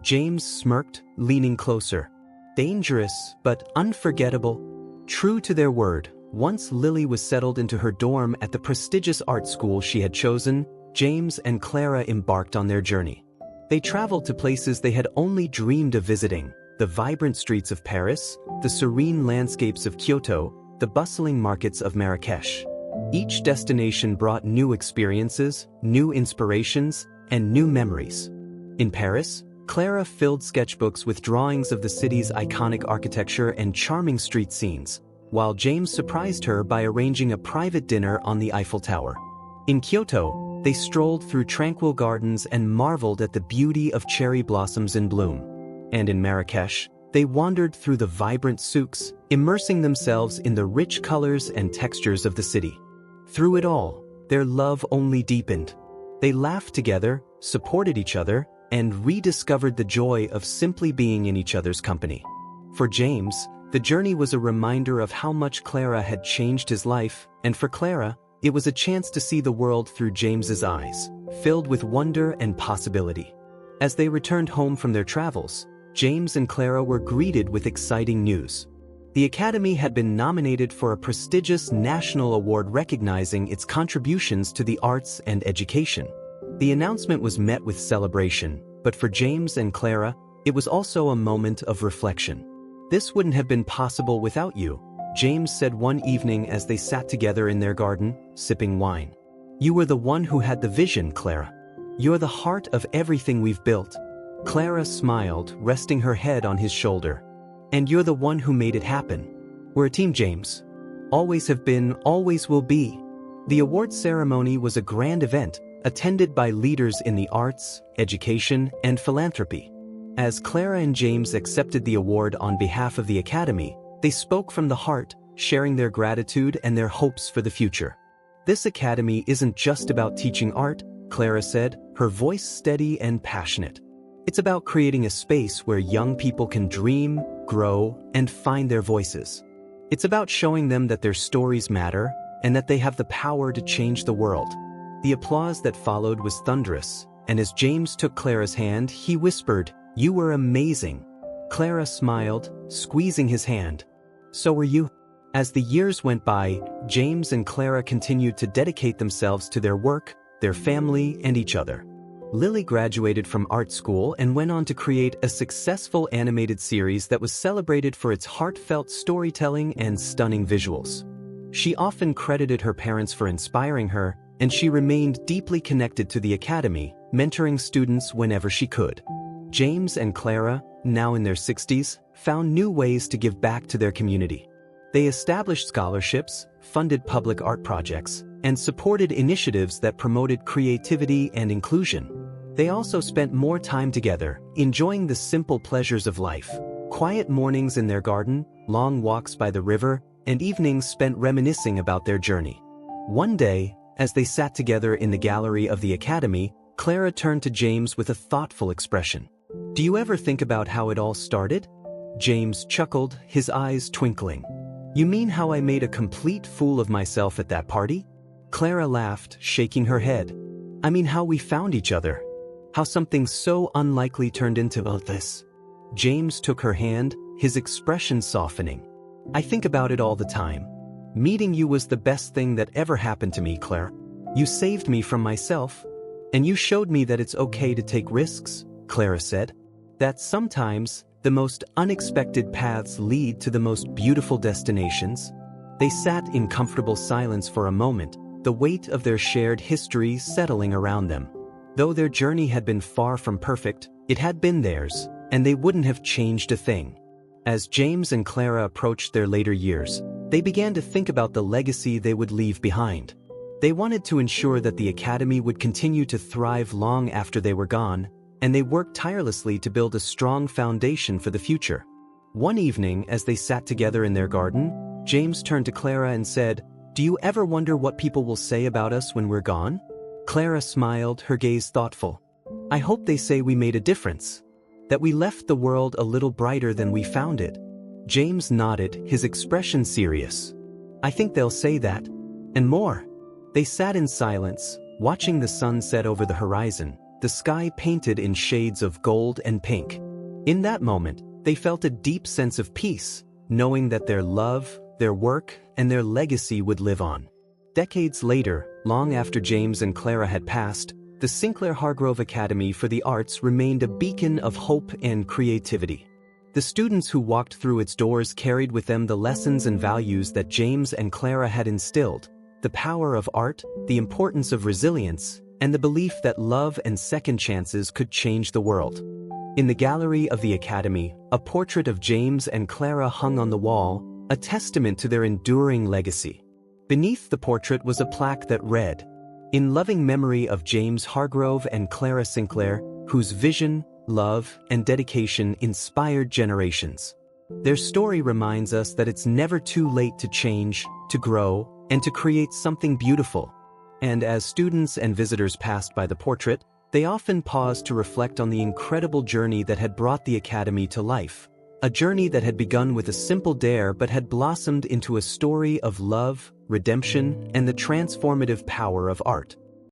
Speaker 1: James smirked, leaning closer. "Dangerous, but unforgettable." True to their word, once Lily was settled into her dorm at the prestigious art school she had chosen, James and Clara embarked on their journey. They traveled to places they had only dreamed of visiting: the vibrant streets of Paris, the serene landscapes of Kyoto, the bustling markets of Marrakesh. Each destination brought new experiences, new inspirations, and new memories. In Paris, Clara filled sketchbooks with drawings of the city's iconic architecture and charming street scenes, while James surprised her by arranging a private dinner on the Eiffel Tower. In Kyoto, they strolled through tranquil gardens and marveled at the beauty of cherry blossoms in bloom. And in Marrakesh, they wandered through the vibrant souks, immersing themselves in the rich colors and textures of the city. Through it all, their love only deepened. They laughed together, supported each other, and rediscovered the joy of simply being in each other's company. For James, the journey was a reminder of how much Clara had changed his life, and for Clara, it was a chance to see the world through James's eyes, filled with wonder and possibility. As they returned home from their travels, James and Clara were greeted with exciting news. The Academy had been nominated for a prestigious national award recognizing its contributions to the arts and education. The announcement was met with celebration, but for James and Clara, it was also a moment of reflection. "This wouldn't have been possible without you," James said one evening as they sat together in their garden, sipping wine. "You were the one who had the vision, Clara. You're the heart of everything we've built." Clara smiled, resting her head on his shoulder. "And you're the one who made it happen. We're a team, James. Always have been, always will be." The award ceremony was a grand event, attended by leaders in the arts, education, and philanthropy. As Clara and James accepted the award on behalf of the Academy, they spoke from the heart, sharing their gratitude and their hopes for the future. "This Academy isn't just about teaching art," Clara said, her voice steady and passionate. "It's about creating a space where young people can dream, grow, and find their voices. It's about showing them that their stories matter and that they have the power to change the world." The applause that followed was thunderous, and as James took Clara's hand, he whispered, "You were amazing." Clara smiled, squeezing his hand. "So were you." As the years went by, James and Clara continued to dedicate themselves to their work, their family, and each other. Lily graduated from art school and went on to create a successful animated series that was celebrated for its heartfelt storytelling and stunning visuals. She often credited her parents for inspiring her, and she remained deeply connected to the Academy, mentoring students whenever she could. James and Clara, now in their 60s, found new ways to give back to their community. They established scholarships, funded public art projects, and supported initiatives that promoted creativity and inclusion. They also spent more time together, enjoying the simple pleasures of life: quiet mornings in their garden, long walks by the river, and evenings spent reminiscing about their journey. One day, as they sat together in the gallery of the Academy, Clara turned to James with a thoughtful expression. "Do you ever think about how it all started?" James chuckled, his eyes twinkling. "You mean how I made a complete fool of myself at that party?" Clara laughed, shaking her head. "I mean how we found each other. How something so unlikely turned into this." James took her hand, his expression softening. "I think about it all the time. Meeting you was the best thing that ever happened to me, Claire. You saved me from myself. And you showed me that it's okay to take risks," Clara said. "That sometimes, the most unexpected paths lead to the most beautiful destinations." They sat in comfortable silence for a moment, the weight of their shared history settling around them. Though their journey had been far from perfect, it had been theirs, and they wouldn't have changed a thing. As James and Clara approached their later years, they began to think about the legacy they would leave behind. They wanted to ensure that the Academy would continue to thrive long after they were gone, and they worked tirelessly to build a strong foundation for the future. One evening, as they sat together in their garden, James turned to Clara and said, "Do you ever wonder what people will say about us when we're gone?" Clara smiled, her gaze thoughtful. "I hope they say we made a difference, that we left the world a little brighter than we found it." James nodded, his expression serious. "I think they'll say that, and more." They sat in silence, watching the sun set over the horizon, the sky painted in shades of gold and pink. In that moment, they felt a deep sense of peace, knowing that their love, their work, and their legacy would live on. Decades later, long after James and Clara had passed, the Sinclair Hargrove Academy for the Arts remained a beacon of hope and creativity. The students who walked through its doors carried with them the lessons and values that James and Clara had instilled: the power of art, the importance of resilience, and the belief that love and second chances could change the world. In the gallery of the Academy, a portrait of James and Clara hung on the wall, a testament to their enduring legacy. Beneath the portrait was a plaque that read, "In loving memory of James Hargrove and Clara Sinclair, whose vision, love, and dedication inspired generations." Their story reminds us that it's never too late to change, to grow, and to create something beautiful. And as students and visitors passed by the portrait, they often paused to reflect on the incredible journey that had brought the Academy to life. A journey that had begun with a simple dare but had blossomed into a story of love, redemption, and the transformative power of art.